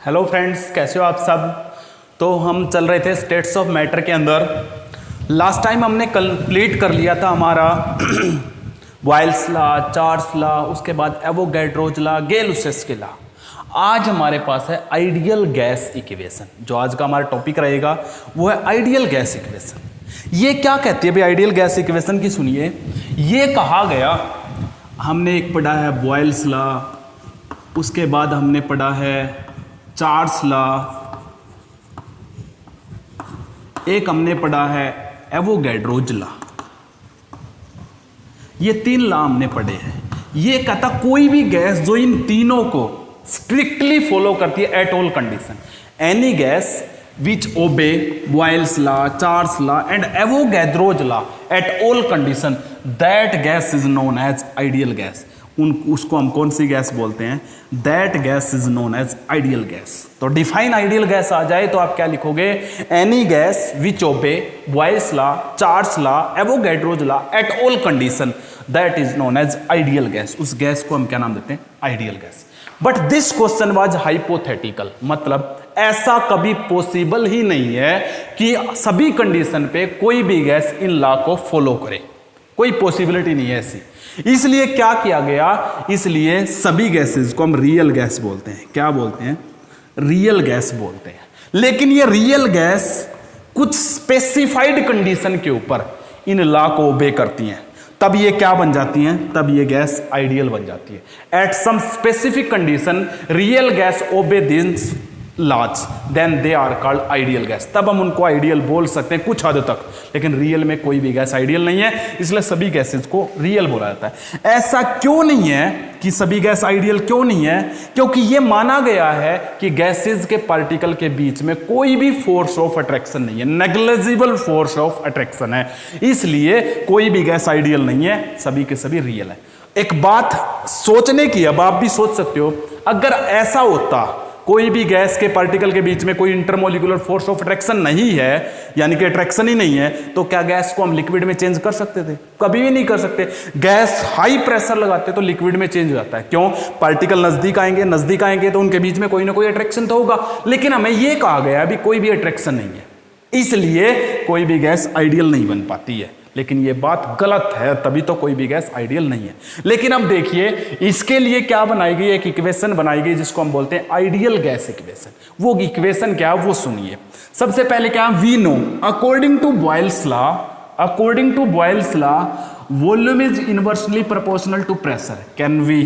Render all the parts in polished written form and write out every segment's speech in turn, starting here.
Hello friends, कैसे हो आप सब। तो हम चल रहे थे स्टेट्स ऑफ मैटर के अंदर। लास्ट टाइम हमने कंप्लीट कर लिया था हमारा बॉयल्स लॉ, चार्ल्स लॉ, उसके बाद एवोगैड्रोज लॉ, गेल-लुसाक लॉ। आज हमारे पास है आइडियल गैस इक्वेशन। जो आज का हमारा टॉपिक रहेगा वो है आइडियल गैस इक्वेशन। ये क्या कहती है भाई आइडियल गैस इक्वेशन की, सुनिए। ये कहा गया, हमने एक पढ़ा है बॉयल्स लॉ, उसके बाद हमने पढ़ा है चार्ल्स लॉ, एक हमने पढ़ा है एवोगैड्रोज लॉ। ये तीन लॉ हमने पढ़े हैं। ये कहता कोई भी गैस जो इन तीनों को स्ट्रिक्टली फॉलो करती है at all condition, any gas which obey Boyle's law, Charles law and Avogadro's law at all condition, that gas is known as ideal gas. उसको हम कौन सी गैस बोलते हैं? That gas is known as ideal gas. तो define ideal gas आ जाए तो आप क्या लिखोगे? Any gas which obey Boyle's law, Charles law, Avogadro's law at all condition, that is known as ideal gas. उस गैस को हम क्या नाम देते हैं? Ideal gas. But this question was hypothetical, मतलब ऐसा कभी पॉसिबल ही नहीं है कि सभी कंडीशन पे कोई भी गैस इन लॉ को फॉलो करे। कोई पॉसिबिलिटी नहीं है ऐसी। इसलिए क्या किया गया? इसलिए सभी गैसेस को हम रियल गैस बोलते हैं। क्या बोलते हैं? रियल गैस बोलते हैं। लेकिन ये रियल गैस कुछ स्पेसिफाइड कंडीशन के ऊपर इन लॉ को ओबे करती हैं, तब ये क्या बन जाती हैं? तब ये गैस आइडियल बन जाती है। At some specific condition real gas obey this laws, then they are called ideal gas. तब हम उनको आइडियल बोल सकते हैं कुछ हद तक, लेकिन रियल में कोई भी गैस आइडियल नहीं है, इसलिए सभी गैसेस को रियल बोला जाता है। ऐसा क्यों नहीं है कि सभी गैस आइडियल क्यों नहीं है? क्योंकि यह माना गया है कि गैसेस के पार्टिकल के बीच में कोई भी फोर्स ऑफ अट्रैक्शन नहीं है, नेग्लिजिबल फोर्स ऑफ अट्रैक्शन है, इसलिए कोई भी गैस आइडियल नहीं है, सभी के सभी रियल है। एक बात सोचने की, अब आप भी सोच सकते हो, अगर ऐसा होता कोई भी गैस के पार्टिकल के बीच में कोई इंटरमोलिकुलर फोर्स ऑफ अट्रैक्शन नहीं है, यानी कि अट्रैक्शन ही नहीं है, तो क्या गैस को हम लिक्विड में चेंज कर सकते थे? कभी भी नहीं कर सकते। गैस हाई प्रेशर लगाते तो लिक्विड में चेंज हो जाता है। क्यों? पार्टिकल नजदीक आएंगे तो उनके बीच में कोई ना कोई अट्रैक्शन तो होगा। लेकिन हमें यह कहा गया अभी कोई भी अट्रैक्शन नहीं है, इसलिए कोई भी गैस आइडियल नहीं बन पाती है। लेकिन यह बात गलत है, तभी तो कोई भी गैस आइडियल नहीं है। लेकिन अब देखिए, इसके लिए क्या बनाई गई? एक इक्वेशन बनाई गई जिसको हम बोलते हैं आइडियल गैस इक्वेशन। वो इक्वेशन क्या है वो सुनिए। सबसे पहले क्या? We know according to Boyle's law volume is inversely proportional to pressure. Can we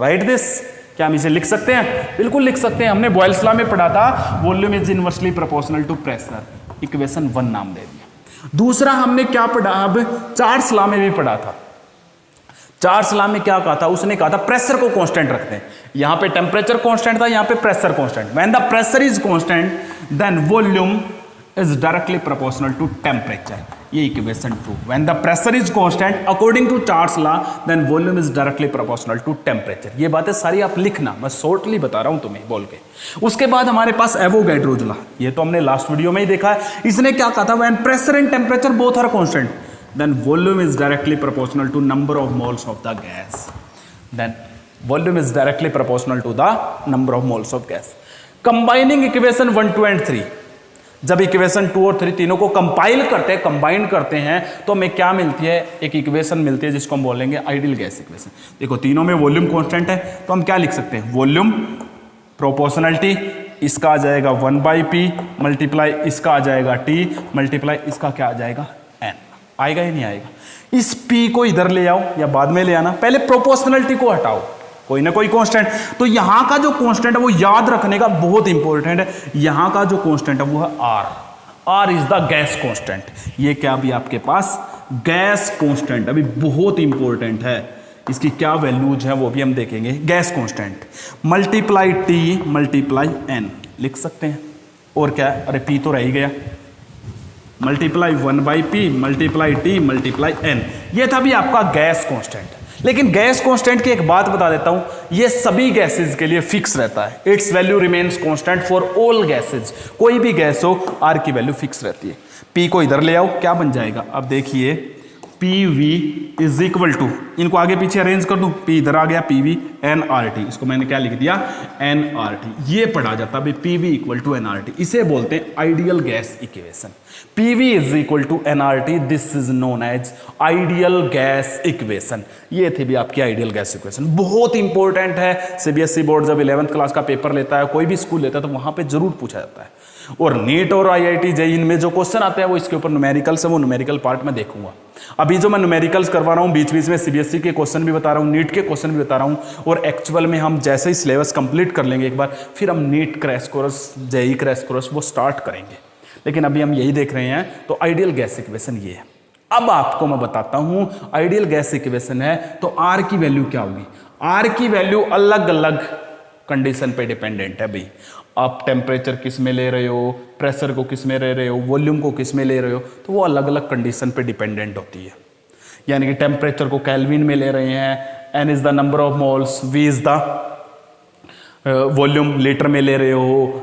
write this? क्या हम इसे लिख सकते हैं? बिल्कुल लिख सकते हैं। हमने बॉयल्स लॉ में पढ़ा था volume is inversely proportional to pressure, equation 1 नाम दे दिया। दूसरा हमने क्या पढ़ा? अब चार्ल्स लॉ में भी पढ़ा था। चार्ल्स लॉ में क्या कहा था? उसने कहा था प्रेशर को कांस्टेंट रखते हैं। यहां पे टेम्परेचर कांस्टेंट था, यहां पे pressure constant. When the pressure is constant then volume is directly proportional to temperature. ये equation 2। When the pressure is constant according to Charles law then volume is directly proportional to temperature. ये बातें सारी आप लिखना, मैं shortly बता रहा हूं तुम्हें बोल के। उसके बाद हमारे पास एवोगैड्रोज लॉ, ये तो हमने लास्ट वीडियो में ही देखा है। इसने क्या कहा था? When pressure and temperature both are constant then volume is directly proportional to number of moles of the gas. Then volume is directly proportional to the number of moles of gas. Combining equation 1, 2 and 3, जब equation 2 और 3 तीनों को compile करते हैं, combine करते हैं, तो हमें क्या मिलती है? एक इक्वेशन मिलती है जिसको हम बोलेंगे आइडियल गैस इक्वेशन। देखो तीनों में वॉल्यूम कांस्टेंट है, तो हम क्या लिख सकते हैं? वॉल्यूम प्रोपोर्शनलिटी, इसका आ जाएगा 1/p मल्टीप्लाई इसका आ जाएगा t मल्टीप्लाई इसका क्या आ जाएगा? n। आएगा ही नहीं आएगा? इस p को इधर ले आओ या बाद में ले आना, पहले प्रोपोर्शनलिटी को हटाओ, कोई ना कोई कांस्टेंट। तो यहां का जो कांस्टेंट है वो याद रखने का बहुत इंपॉर्टेंट है। यहां का जो कांस्टेंट है वो है r is the gas constant. ये क्या अभी आपके पास गैस कांस्टेंट अभी बहुत इंपॉर्टेंट है। इसकी क्या वैल्यूज है वो भी हम देखेंगे। Gas constant multiply t multiply n लिख सकते हैं। और क्या? अरे p तो रह ही गया, multiply 1/p multiply t multiply n। ये था भी आपका गैस कांस्टेंट। लेकिन गैस कांस्टेंट की एक बात बता देता हूं, ये सभी गैसेस के लिए फिक्स रहता है। It's value remains constant for all gases. कोई भी गैस हो r की वैल्यू फिक्स रहती है। p को इधर ले आओ, क्या बन जाएगा? अब देखिए PV इज इक्वल टू, इनको आगे पीछे अरेंज कर दूं, P इधर आ गया, PV nRT, इसको मैंने क्या लिख दिया nRT, ये पढ़ा जाता है PV इक्वल टू nRT, इसे बोलते हैं ideal gas equation. PV is equal to nRT, this is known as ideal gas equation. ये थी भी आपकी आइडियल गैस इक्वेशन, बहुत इंपॉर्टेंट है। CBSE बोर्ड जब 11th क्लास का पेपर लेता है, कोई भी स्कूल लेता है, तो वहां पे जरूर पूछा जाता है। और नीट और IIT JEE में जो क्वेश्चन आते हैं वो इसके ऊपर न्यूमेरिकल्स है, वो न्यूमेरिकल पार्ट में देखूंगा। अभी जो मैं न्यूमेरिकल्स करवा रहा हूँ, बीच बीच में CBSE के क्वेश्चन भी बता रहा हूँ, नीट के क्वेश्चन भी बता रहा हूँ, और एक्चुअल में हम जैसे ही सिलेबस कंप्लीट कर लेंगे एक बार, फिर हम NEET crash course, JEE crash course वो स्टार्ट करेंगे। लेकिन अभी हम यही देख रहे हैं, तो आइडियल गैस इक्वेशन ये है। अब आपको मैं बताता हूं आइडियल गैस इक्वेशन है तो R की वैल्यू क्या होगी। R की वैल्यू अलग अलग कंडीशन पे डिपेंडेंट है भाई। आप टेम्परेचर किस में ले रहे हो, प्रेशर को किस में ले रहे हो, वॉल्यूम को किस में ले रहे हो, तो वो अलग अलग कंडीशन पे डिपेंडेंट होती है। यानी कि टेम्परेचर को केल्विन में ले रहे हैं, N is the number of moles, V is the volume litre में ले रहे हो,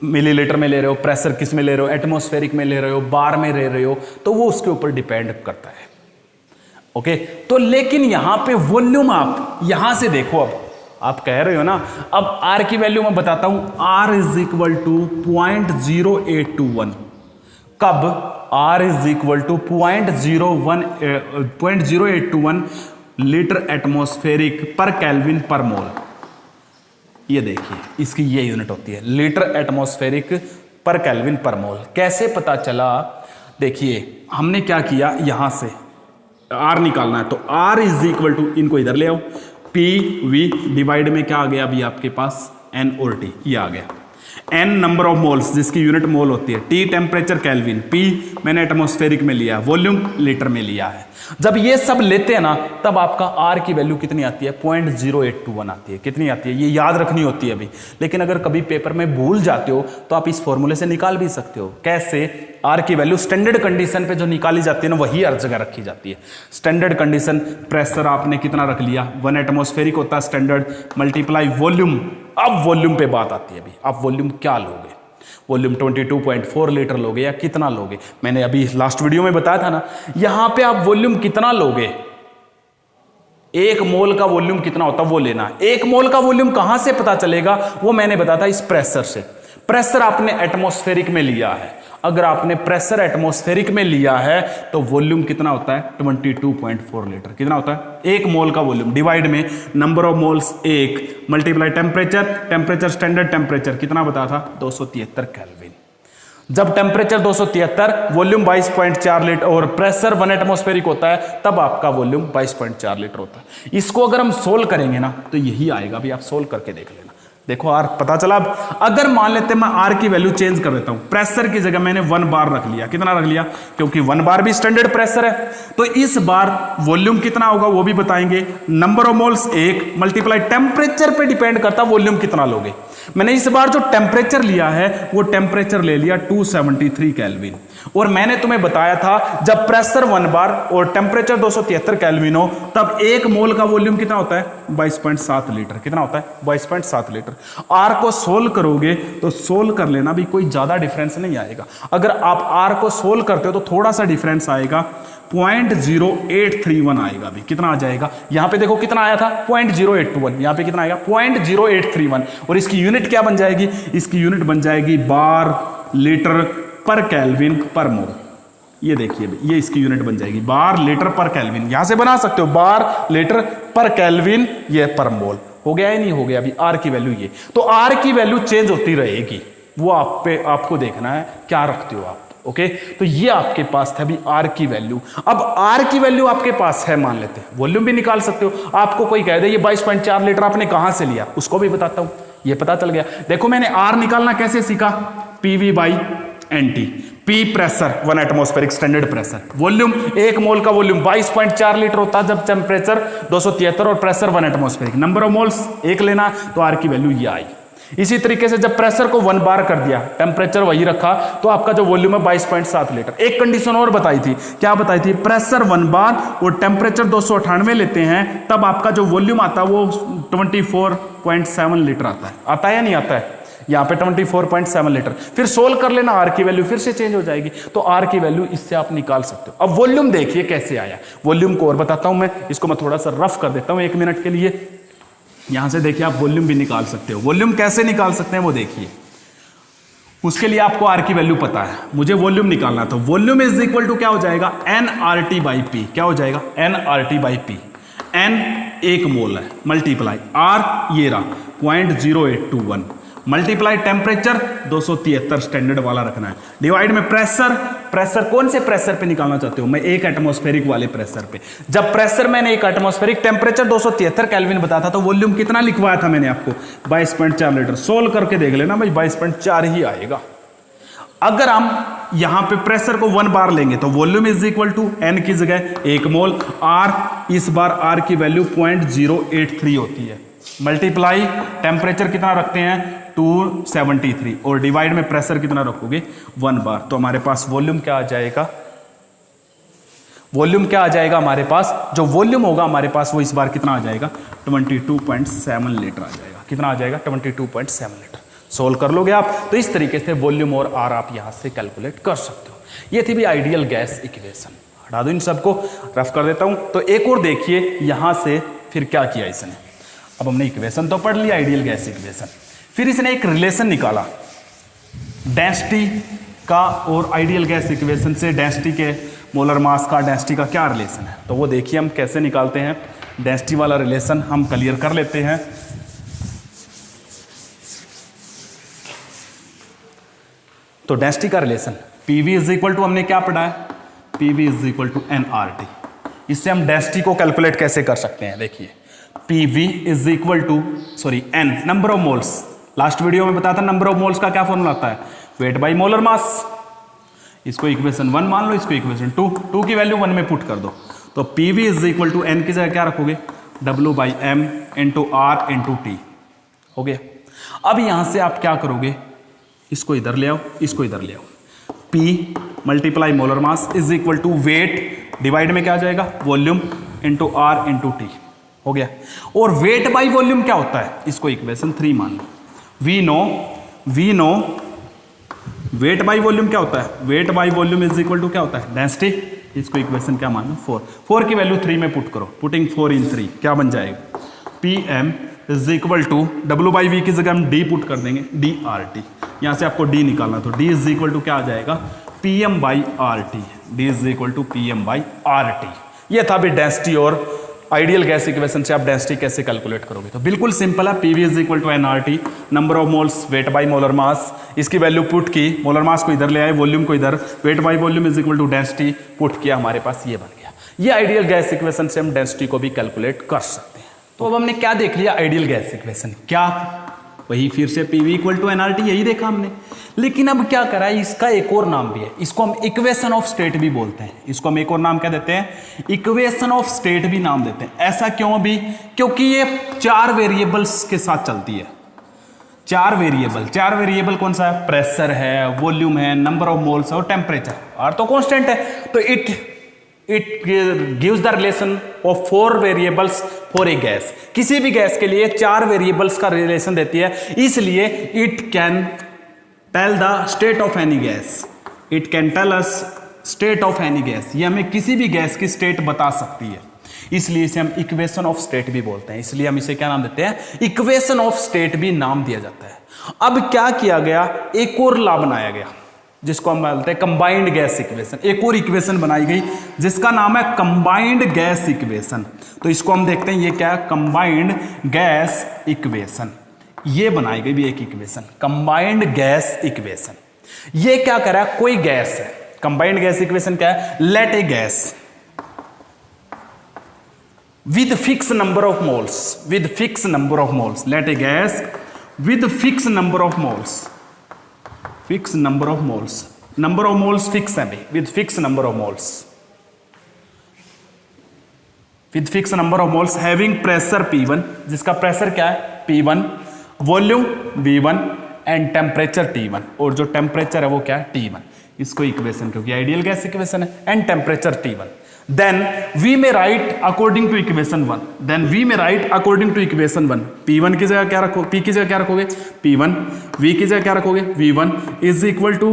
मिलीलीटर में ले रहे हो, प्रेशर किस में ले रहे हो, एटमॉस्फेरिक में ले रहे हो, बार में ले रहे हो, तो वो उसके ऊपर डिपेंड करता है। ओके, तो लेकिन यहां पे वॉल्यूम आप यहां से देखो, अब आप कह रहे हो ना, अब R की वैल्यू मैं बताता हूं, R इज इक्वल टू 0.0821। कब R is equal to 0.0821 litre atmospheric per kelvin per mole. ये देखिए, इसकी ये यूनिट होती है litre atmospheric per kelvin per मोल। कैसे पता चला? देखिए, हमने क्या किया, यहां से R निकालना है, तो R इज इक्वल टू, इनको इधर ले आओ, PV डिवाइड में क्या आ गया अभी आपके पास, N और T, ये आ गया। N नंबर ऑफ मोल्स, जिसकी यूनिट मोल होती है, T टेम्परेचर केल्विन, P मैंने एटमॉस्फेरिक में लिया, वॉल्यूम लीटर में लिया है। जब ये सब लेते हैं ना, तब आपका R की वैल्यू कितनी आती है, 0.0821 आती है। कितनी आती है ये याद रखनी होती है अभी। लेकिन अगर कभी पेपर में भूल जाते हो तो आप इस फॉर्मूले से निकाल भी सकते हो। कैसे? R की वैल्यू स्टैंडर्ड कंडीशन पे जो निकाली जाती है ना, वही हर जगह रखी जाती है। स्टैंडर्ड कंडीशन, प्रेशर आपने कितना रख लिया, 1 एटमॉस्फेरिक होता है स्टैंडर्ड, मल्टीप्लाई वॉल्यूम। अब वॉल्यूम पे बात आती है अभी, आप वॉल्यूम क्या लोगे, वॉल्यूम 22.4 लीटर लोगे या कितना लोगे। मैंने अभी लास्ट वीडियो में बताया था ना, यहां पे आप वॉल्यूम कितना लोगे, 1 मोल का वॉल्यूम कितना होता है वो लेना। 1 मोल का वॉल्यूम कहां से पता चलेगा, वो मैंने बताया था इस प्रेशर से। प्रेशर आपने एटमॉस्फेरिक में लिया है, अगर आपने प्रेशर एटमॉस्फेरिक में लिया है तो वॉल्यूम कितना होता है, 22.4 लीटर। कितना होता है, 1 मोल का वॉल्यूम डिवाइड में number of moles 1 multiply temperature, temperature standard temperature कितना बताया था, 273 केल्विन। जब टेम्परेचर 273, वॉल्यूम 22.4 लीटर और प्रेशर 1 एटमॉस्फेरिक होता है, तब आपका वॉल्यूम 22.4 लीटर होता है। इसको अगर हम सोल्व करेंगे ना, तो यही आएगा। अभी आप सोल्व करके देख लेना। देखो R पता चला। अब अगर मान लेते हैं मैं R की वैल्यू चेंज कर देता हूं, प्रेशर की जगह मैंने 1 बार रख लिया। कितना रख लिया, क्योंकि 1 बार भी स्टैंडर्ड प्रेशर है। तो इस बार वॉल्यूम कितना होगा वो भी बताएंगे। Number of moles 1 multiply temperature पे डिपेंड करता वॉल्यूम कितना लोगे। मैंने इस बार जो टेम्परेचर लिया है वो टेम्परेचर ले लिया 273 केल्विन। और मैंने तुम्हें बताया था जब प्रेशर 1 बार और टेम्परेचर 273 केल्विन हो, तब 1 मोल का वॉल्यूम कितना होता है, 22.7 लीटर। कितना होता है, 22.7 लीटर। R को सोल्व करोगे तो सोल्व कर लेना भी, कोई ज्यादा डिफरेंस नहीं आएगा। अगर आप R को सोल्व करते हो तो थोड़ा सा डिफरेंस आएगा, 0.0831 आएगा। अभी कितना आ जाएगा, यहां पे देखो कितना आया था 0.0821, यहां पे कितना आएगा 0.0831। और इसकी यूनिट क्या बन जाएगी, इसकी यूनिट बन जाएगी बार लीटर पर केल्विन पर मोल। ये देखिए, ये इसकी यूनिट बन जाएगी बार लीटर पर केल्विन। यहां से बना सकते हो बार लीटर पर केल्विन, ये पर मोल। हो गया या नहीं हो गया? अभी R की वैल्यू ये, तो R की वैल्यू चेंज होती रहेगी, वो आपको देखना है क्या रखते हो आप। ओके, तो ये आपके पास था अभी R की वैल्यू। अब R की वैल्यू आपके पास है, मान लेते हैं, वॉल्यूम भी निकाल सकते हो। आपको कोई कह दे ये 22.4 लीटर आपने कहां से लिया, उसको भी बताता हूं। ये पता चल गया। देखो मैंने R निकालना कैसे सीखा, PV by NT। P pressure 1 atmospheric standard pressure, volume 1 मोल का वॉल्यूम 22.4 लीटर होता है जब टेम्परेचर 273 और pressure 1 atmospheric. Number of moles 1 लेना, तो R की वैल्यू ये आई। इसी तरीके से जब प्रेशर को 1 बार कर दिया, टेम्परेचर वही रखा, तो आपका जो वॉल्यूम है 22.7 लीटर। एक कंडीशन और बताई थी, क्या बताई थी, प्रेशर 1 बार और टेम्परेचर 298 लेते हैं, तब आपका जो वॉल्यूम आता है वो 24.7 लीटर आता है। आता है या नहीं आता है? यहाँ पे 24.7 लीटर। फिर सोल्व कर लेना, आर की वैल्यू फिर से चेंज हो जाएगी, तो आर की वैल्यू इससे आप निकाल सकते हो। अब वॉल्यूम देखिए कैसे आया, वॉल्यूम को और बताता हूं मैं, इसको मैं थोड़ा सा रफ कर देता हूं 1 मिनट के लिए। यहां से देखिए आप वॉल्यूम भी निकाल सकते हो। वॉल्यूम कैसे निकाल सकते हैं वो देखिए, उसके लिए आपको आर की वैल्यू पता है, मुझे वॉल्यूम निकालना। तो वॉल्यूम इज इक्वल टू क्या हो जाएगा, N R T by P. क्या हो जाएगा, N R T by P. N 1 mole है, मल्टीप्लाई आर ये रहा 0.0821, मल्टीप्लाई टेम्परेचर 273 स्टैंडर्ड वाला रखना है, डिवाइड में प्रेशर। प्रेशर कौन से प्रेशर पे निकालना चाहते हो, मैं 1 एटमॉस्फेरिक वाले प्रेशर पे। जब प्रेशर मैंने 1 एटमॉस्फेरिक, टेम्परेचर 273 केल्विन बताया था, तो वॉल्यूम कितना लिखवाया था मैंने आपको, 22.4 लीटर। सोल्व करके देख लेना भाई, 22.4 ही आएगा। अगर हम यहां पे प्रेशर को 1 बार लेंगे तो volume is equal to N की जगह 1 मोल, आर इस बार आर की वैल्यू 0.083 होती है, मल्टीप्लाई टेम्परेचर कितना रखते हैं 273, और डिवाइड में प्रेशर कितना रखोगे 1 बार। तो हमारे पास वॉल्यूम क्या आ जाएगा, वॉल्यूम क्या आ जाएगा हमारे पास, जो वॉल्यूम होगा हमारे पास वो इस बार कितना आ जाएगा 22.7 लीटर आ जाएगा। कितना आ जाएगा 22.7 लीटर। सोल्व कर लोगे आप, तो इस तरीके से वॉल्यूम और आर आप यहां से कैलकुलेट कर सकते हो। ये थी भी आइडियल गैस इक्वेशन। हटा दो इन सबको, रफ कर देता हूं। तो एक और देखिए यहां से फिर क्या किया इसने। अब हमने इक्वेशन तो पढ़ लिया, आइडियल गैस इक्वेशन, फिर इसने एक रिलेशन निकाला डेंसिटी का, और आइडियल गैस इक्वेशन से डेंसिटी के मोलर मास का, डेंसिटी का क्या रिलेशन है, तो वो देखिए हम कैसे निकालते हैं। डेंसिटी वाला रिलेशन हम क्लियर कर लेते हैं। तो डेंसिटी का relation PV is equal to, हमने क्या पढ़ा है, PV is equal to N R T. इससे हम डेंसिटी को कैलकुलेट कैसे कर सकते हैं, देखिए PV is equal to, sorry N number of moles. Last video में बताया था नंबर ऑफ मोल्स का क्या फॉर्मूला आता है, वेट बाई मोलर मास। इसको इक्वेशन 1 मान लो, इसको इक्वेशन 2 की वैल्यू 1 में पुट कर दो। तो PV is equal to N की जगह क्या रखोगे, W by M into R into T, हो गया। अब यहां से आप क्या करोगे, इसको इधर ले आओ, इसको इधर ले आओ। P multiply molar mass is equal to weight, divide में क्या आ जाएगा volume into R into T, हो गया। और वेट बाई वॉल्यूम क्या होता है, इसको इक्वेशन 3 मान लो। We know weight by volume क्या होता है, weight by volume is equal to क्या होता है डेंसिटी, इसको इक्वेशन क्या मान लो 4 की वैल्यू 3 में पुट करो, पुटिंग 4 इन 3 क्या बन जाएगा, PM is equal to W by V की जगह हम D पुट कर देंगे, DRT। यहां से आपको D निकालना, तो D इज इक्वल टू क्या आ जाएगा PM by RT, D is equal to PM by RT। ये था भी डेंसिटी, और आइडियल गैस इक्वेशन से आप डेंसिटी कैसे कैलकुलेट करोगे, तो बिल्कुल सिंपल है। PV is equal to NRT, number of moles weight by molar mass, इसकी वैल्यू पुट की, मोलर मास को इधर ले आए, वॉल्यूम को इधर, weight by volume is equal to density put किया, हमारे पास ये बन गया। ये आइडियल गैस इक्वेशन से हम डेंसिटी को भी कैलकुलेट कर सकते हैं। तो अब हमने क्या देख लिया, आइडियल गैस इक्वेशन, क्या वही फिर से PV इक्वल टू NRT यही देखा हमने। लेकिन अब क्या करा है, इसका एक और नाम भी है, इसको हम इक्वेशन ऑफ स्टेट भी बोलते हैं। इसको हम एक और नाम क्या देते हैं, इक्वेशन ऑफ स्टेट भी नाम देते हैं। ऐसा क्यों भी, क्योंकि ये 4 वेरिएबल्स के साथ चलती है। 4 वेरिएबल कौन सा है, प्रेशर है, वॉल्यूम है, नंबर ऑफ मोल्स और टेम्परेचर, और तो कांस्टेंट है। तो it gives the relation of 4 variables for a gas. किसी भी गैस के लिए 4 वेरिएबल्स का रिलेशन देती है, इसलिए it can tell the state of any gas, it can tell us state of any gas. ये हमें किसी भी गैस की स्टेट बता सकती है, इसलिए इसे हम इक्वेशन ऑफ स्टेट भी बोलते हैं। इसलिए हम इसे क्या नाम देते हैं, इक्वेशन ऑफ स्टेट भी नाम दिया जाता है। अब क्या किया गया, एक और लॉ बनाया गया जिसको हम बोलते हैं कंबाइंड गैस इक्वेशन। एक और इक्वेशन बनाई गई जिसका नाम है कंबाइंड गैस इक्वेशन। तो इसको हम देखते हैं, ये क्या है, कंबाइंड गैस इक्वेशन। ये बनाई गई भी एक इक्वेशन, कंबाइंड गैस इक्वेशन। ये क्या करा, कोई गैस है, कंबाइंड गैस इक्वेशन क्या है, let a gas with fixed number of moles, with fixed number of moles, let a gas with fixed number of moles, fixed number of moles, number of moles fix है भाई, with fixed number of moles, with fixed number of moles having pressure P1, जिसका pressure क्या है P1, volume V1 and temperature T1, और जो temperature है वो क्या है T1। इसको इक्वेशन, क्योंकि आइडियल गैस इक्वेशन है, and temperature T1, then we may write according to equation 1, then we may write according to equation 1, P1 की जगह क्या रखो, P की जगह क्या रखोगे P1, V की जगह क्या रखोगे V1 is equal to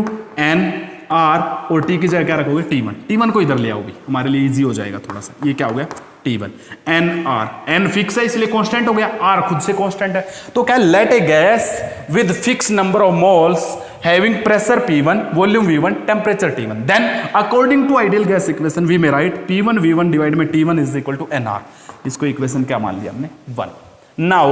N R और T की जगह क्या रखोगे T1, T1 को इधर ले आओ भी, हमारे लिए इजी हो जाएगा थोड़ा सा, ये क्या हो गया T1, N R, N fix है इसलिए कांस्टेंट हो गया, R खुद से कांस्टेंट है, तो क्या let a gas with fixed number of moles having pressure P1, volume V1, temperature T1, then according to ideal gas equation we may write P1 V1 divided by T1 is equal to NR, इसको equation क्या मान लिया हमने 1. Now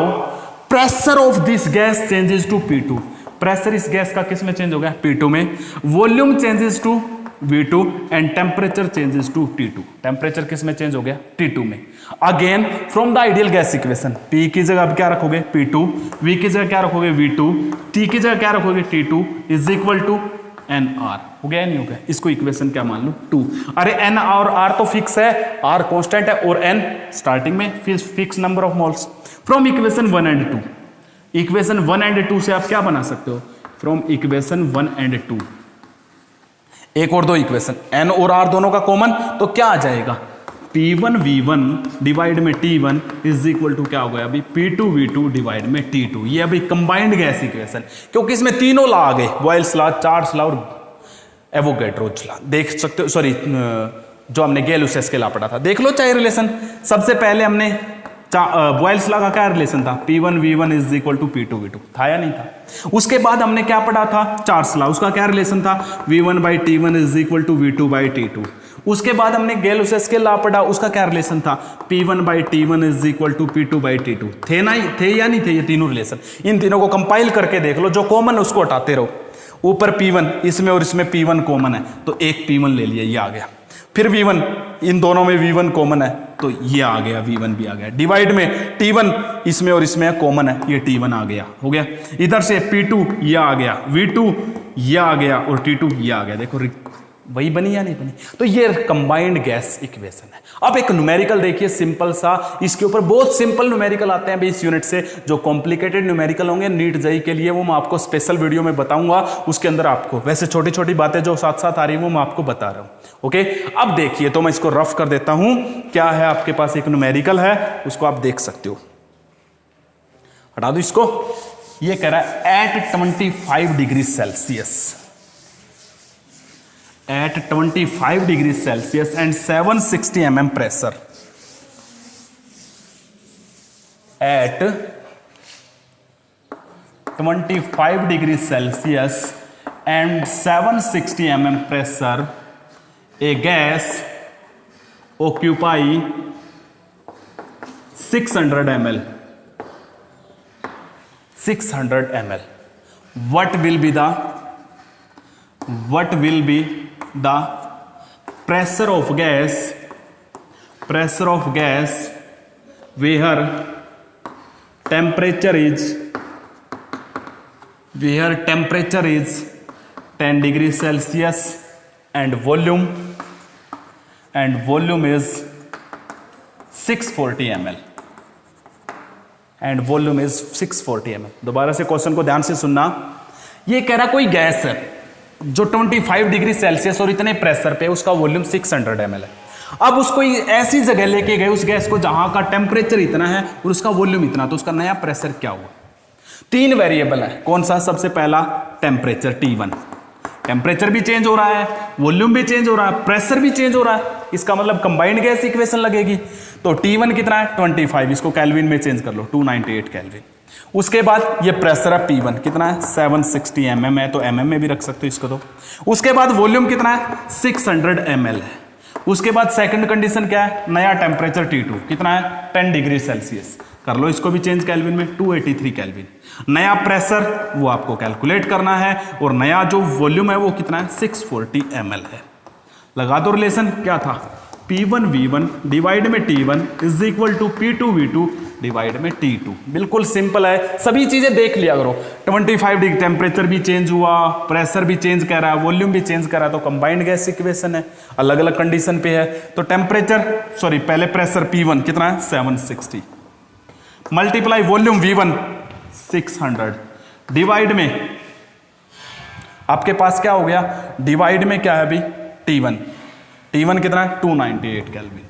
pressure of this gas changes to P2, pressure इस gas का किस में change हो गया P2 में, volume changes to V2 and temperature changes to T2, temperature किस में चेंज हो गया T2 में. Again from the ideal gas equation P की जगह अब क्या रखोगे P2, V की जगह क्या रखोगे V2, T की जगह क्या रखोगे T2 is equal to NR, हो गया नहीं हो गया, इसको इक्वेशन क्या मान लो 2. अरे N और R तो फिक्स है, R कांस्टेंट है और N स्टार्टिंग में fix number of moles. From equation 1 and 2, equation 1 and 2 से आप क्या बना सकते हो, फ्रॉम इक्वेशन 1 एंड 2 एक और दो इक्वेशन N और R दोनों का कॉमन, तो क्या आ जाएगा P1 V1 डिवाइड में T1 इज इक्वल टू क्या हो गया अभी P2 V2 डिवाइड में T2. ये अभी कंबाइंड गैस इक्वेशन, क्योंकि इसमें तीनों लॉ आ गए, बॉयल्स लॉ, चार्ल्स लॉ और एवोगैड्रोज लॉ, देख सकते हो, सॉरी जो हमने गैलुसियस के लॉ पढ़ा था, देख लो चाहे रिलेशन. सबसे पहले हमने बॉयल्स लॉ का क्या रिलेशन था, P1 V1 is equal to P2 V2 था या नहीं था. उसके बाद हमने क्या पढ़ा था चार्ल्स लॉ, उसका क्या रिलेशन था V1 by T1 is equal to V2 by T2. उसके बाद हमने गैलुसियस के लॉ पढ़ा, उसका क्या रिलेशन था P1 by T1 is equal to P2 by T2. थे ना, थे या नहीं थे ये तीनों रिलेशन. इन तीनों को कंपाइल करके देख लो, जो कॉमन उसको हटाते रहो. ऊपर P1 इसमें और इसमें P1 कॉमन है तो एक P1 ले लिया, ये आ गया. फिर V1 इन दोनों में V1 कॉमन है तो ये आ गया, V1 भी आ गया. डिवाइड में T1 इसमें और इसमें कॉमन है, ये T1 आ गया, हो गया. इधर से P2 ये आ गया, V2 ये आ गया और T2 ये आ गया. देखो वही बनी या नहीं बनी. तो ये कंबाइंड गैस इक्वेशन है. अब एक न्यूमेरिकल देखिए सिंपल सा, इसके ऊपर बहुत सिंपल न्यूमेरिकल आते हैं 20 यूनिट से. जो कॉम्प्लिकेटेड न्यूमेरिकल होंगे नीट जेईई के लिए वो मैं आपको स्पेशल वीडियो में बताऊंगा, उसके अंदर आपको वैसे छोटी छोटी बातें जो साथ साथ आ रही है वो मैं आपको बता रहा हूं. ओके, अब देखिए तो मैं इसको रफ कर देता हूं. क्या है आपके पास एक न्यूमेरिकल है, उसको आप देख सकते हो. हटा दो इसको. ये कह रहा है at 25 degree Celsius, at 25 degrees Celsius and 760 mm pressure, at 25 degrees Celsius and 760 mm pressure a gas occupy 600 ml. 600 ml. What will be the pressure of gas where temperature is 10 degrees Celsius and volume is 640 ml and volume is 640 ml. दोबारा से question को ध्यान से सुनना. ये कह रहा कोई गैस है जो 25 डिग्री सेल्सियस और इतने प्रेशर पे, उसका वॉल्यूम 600 ml है. अब उसको ऐसी जगह लेके गए उस गैस को जहां का टेम्परेचर इतना है और उसका वॉल्यूम इतना, तो उसका नया प्रेशर क्या हुआ. 3 वेरिएबल है. कौन सा, सबसे पहला टेम्परेचर T1, टेम्परेचर भी चेंज हो रहा है, वॉल्यूम भी चेंज हो रहा है, प्रेशर भी चेंज हो रहा है. इसका मतलब कंबाइंड गैस इक्वेशन लगेगी. तो T1 कितना है 25, इसको कैल्विन में चेंज कर लो 298 कैल्विन. उसके बाद ये प्रेशर है P1 कितना है 760 mm है, तो mm में भी रख सकते हो इसको. तो उसके बाद वॉल्यूम कितना है 600 ml है. उसके बाद सेकंड कंडीशन क्या है, नया टेम्परेचर T2 कितना है 10 डिग्री सेल्सियस, कर लो इसको भी चेंज कैल्विन में 283 कैल्विन. नया प्रेशर वो आपको कैलकुलेट करना है और नया जो वॉल्यूम है वो कितना है 640 ml है. लगा दो रिलेशन. क्या था P1 V1 डिवाइड में T1 is equal to P2 V2 divide में T2. बिल्कुल सिंपल है, सभी चीजें देख लिया करो. 25 डिग्री टेम्परेचर भी चेंज हुआ, प्रेशर भी चेंज कर रहा है, वॉल्यूम भी चेंज कर रहा है, तो कंबाइंड गैस इक्वेशन है, अलग अलग कंडीशन पे है. तो पहले प्रेशर P1 कितना है 760 मल्टीप्लाई वॉल्यूम V1 600 डिवाइड में आपके पास क्या हो गया, डिवाइड में क्या है अभी T1 T1 कितना है 298 केल्विन,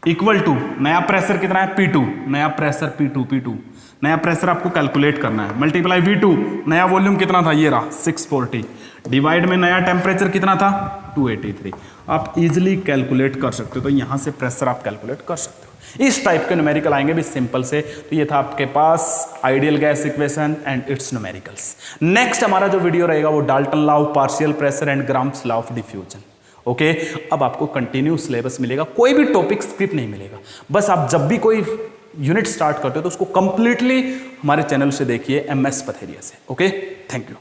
इक्वल टू नया प्रेशर कितना है P2, नया प्रेशर P2 नया प्रेशर आपको कैलकुलेट करना है, मल्टीप्लाई V2, नया वॉल्यूम कितना था, ये रहा 640, डिवाइड में नया टेम्परेचर कितना था 283। आप इजीली कैलकुलेट कर सकते हो, तो यहां से प्रेशर आप कैलकुलेट कर सकते हो। इस टाइप के न्यूमेरिकल आएंगे भी सिंपल से। तो ये था आपके पास ideal gas equation and its numericals. Next हमारा जो वीडियो रहेगा वो Dalton law of partial pressure and Graham's law of diffusion. Okay, अब आपको कंटिन्यू सिलेबस मिलेगा, कोई भी टॉपिक स्किप नहीं मिलेगा। बस आप जब भी कोई यूनिट स्टार्ट करते हो तो उसको कंप्लीटली हमारे चैनल से देखिए, MS पथेरिया से। Okay, thank you.